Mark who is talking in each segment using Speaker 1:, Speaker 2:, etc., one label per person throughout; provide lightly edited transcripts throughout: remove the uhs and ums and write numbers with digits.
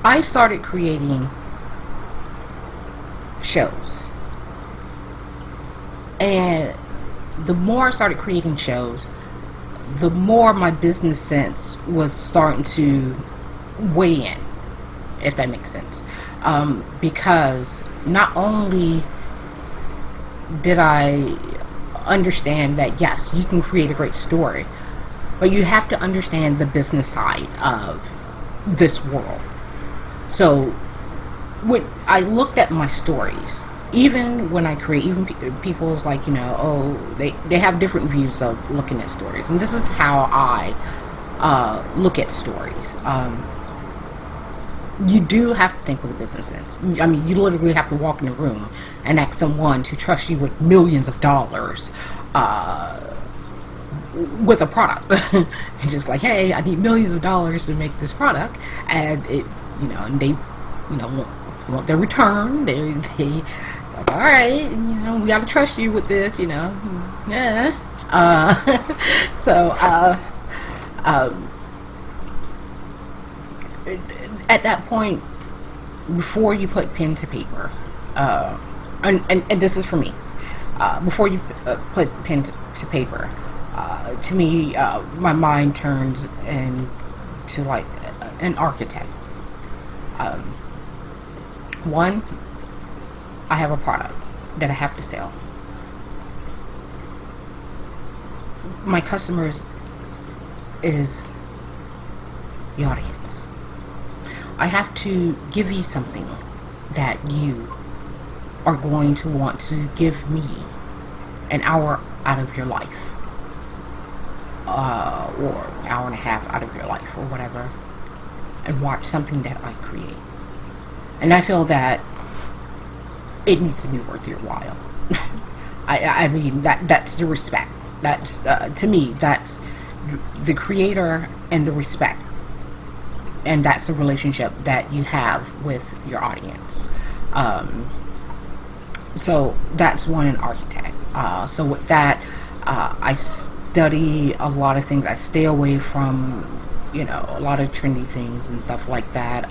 Speaker 1: I started creating shows. And the more I started creating shows, the more my business sense was starting to weigh in, if that makes sense. Because not only did I understand that, yes, you can create a great story, but you have to understand the business side of this world. So when I looked at my stories, even when I create, even people's like, they have different views of looking at stories. And this is how I look at stories. You do have to think with a business sense. I mean, you literally have to walk in a room and ask someone to trust you with millions of dollars with a product. And just like, hey, I need millions of dollars to make this product, and and they, want their return. They like, all right, we got to trust you with this, yeah. So at that point, before you put pen to paper, and this is for me, before you put pen to paper, to me, my mind turns into like an architect. One, I have a product that I have to sell. My customers is the audience. I have to give you something that you are going to want to give me an hour out of your life, or an hour and a half out of your life, or whatever, and watch something that I create. And I feel that it needs to be worth your while. I mean, that's the respect. That's, to me, that's the creator and the respect. And that's the relationship that you have with your audience. So that's one, an architect. So with that, I study a lot of things. I stay away from, a lot of trendy things and stuff like that.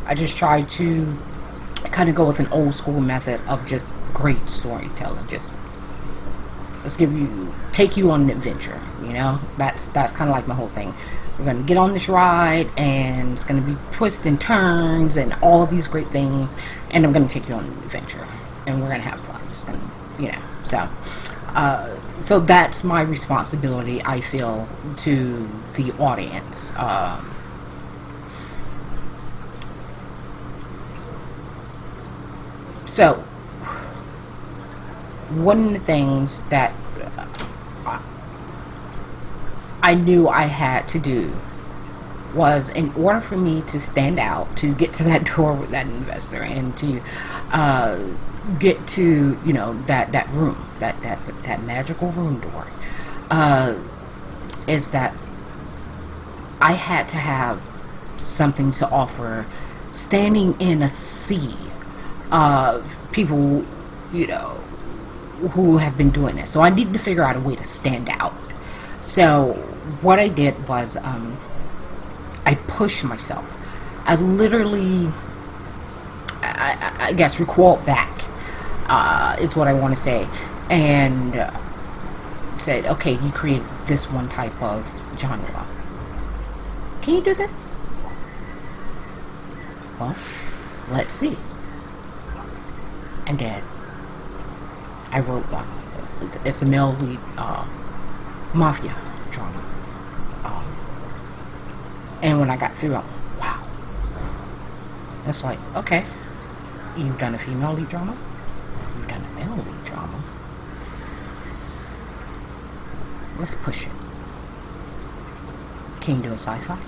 Speaker 1: I just try to kind of go with an old school method of just great storytelling. Just take you on an adventure. That's kind of like my whole thing. We're going to get on this ride, and it's going to be twists and turns and all these great things, and I'm going to take you on an adventure, and we're going to have fun. Just going to, so that's my responsibility, I feel, to the audience. So, one of the things that I knew I had to do was, in order for me to stand out, to get to that door with that investor, and to get to that room, that magical room door, is that I had to have something to offer, standing in a sea of people, who have been doing this. So I needed to figure out a way to stand out. So what I did was, I pushed myself. I literally, I guess, recoiled back, is what I want to say, and said, okay, you created this one type of genre. Can you do this? Well, let's see. And then I wrote one. It's a male lead mafia drama. And when I got through, I'm like, wow. It's like, okay, you've done a female lead drama, you've done a male lead drama. Let's push it. Can you do a sci-fi?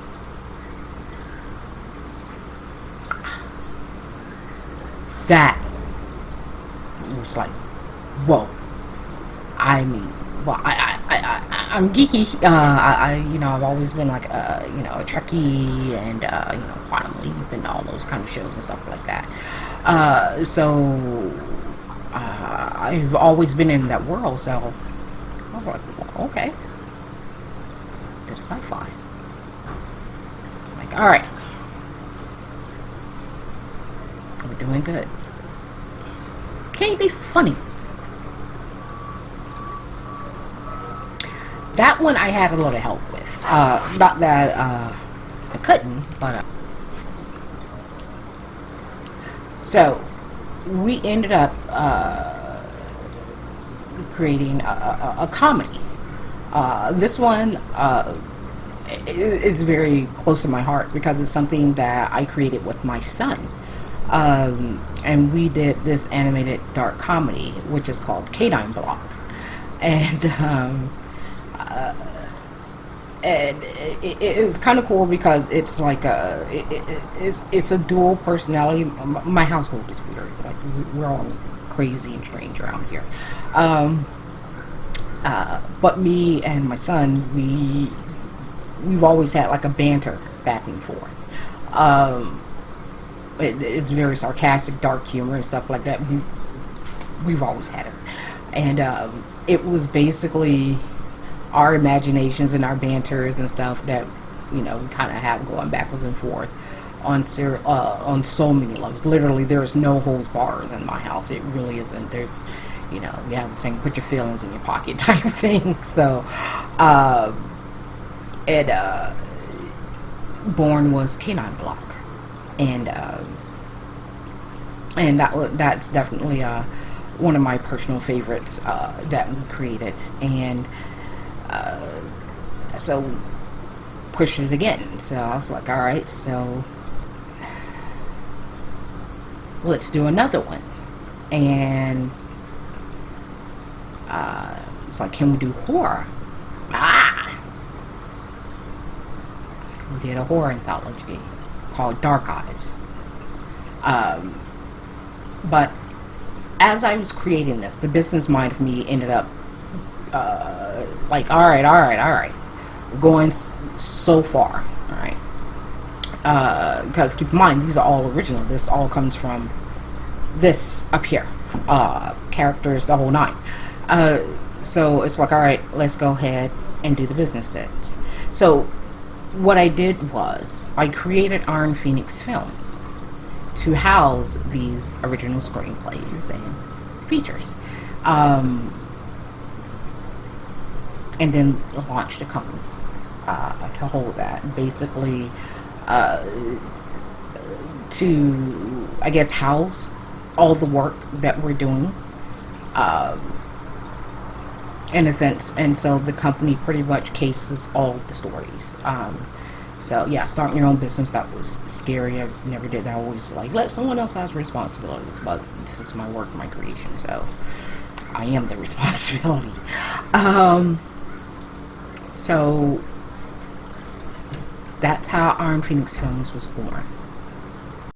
Speaker 1: That was like, whoa. I mean, well, I'm geeky. I've always been like, a Trekkie and, Quantum Leap and all those kind of shows and stuff like that. So I've always been in that world. So I was like, well, okay, did a sci-fi. Like, all right, doing good. Can you be funny? That one I had a lot of help with. Not that I couldn't, but so we ended up creating a comedy. This one is very close to my heart because it's something that I created with my son. And we did this animated dark comedy, which is called Canine Block. And it was kind of cool because it's like it's a dual personality. My household is weird. Like we're all crazy and strange around here. But me and my son, we've always had like a banter back and forth. It's very sarcastic, dark humor and stuff like that. We've always had it, and it was basically our imaginations and our banters and stuff that we kind of have going backwards and forth on so many levels. Literally, there's no holds bars in my house. It really isn't. There's we have the saying, put your feelings in your pocket type of thing. So born was Canine Block, and that's definitely one of my personal favorites that we created. And so pushed it again. So I was like, all right, so let's do another one. And it's like, can we do horror? We did a horror anthology called Dark Eyes. But as I was creating this, the business mind of me ended up like, all right, we're going so far, all right. Because keep in mind, these are all original. This all comes from this up here, characters, the whole nine. So it's like, all right, let's go ahead and do the business sense. So what I did was I created Iron Phoenix Films to house these original screenplays and features, and then launched a company to hold that, basically to, I guess, house all the work that we're doing, in a sense. And so the company pretty much cases all of the stories. So yeah, starting your own business, that was scary. I never did. I always let someone else have responsibilities, but this is my work, my creation, so I am the responsibility. So that's how Iron Phoenix Films was born.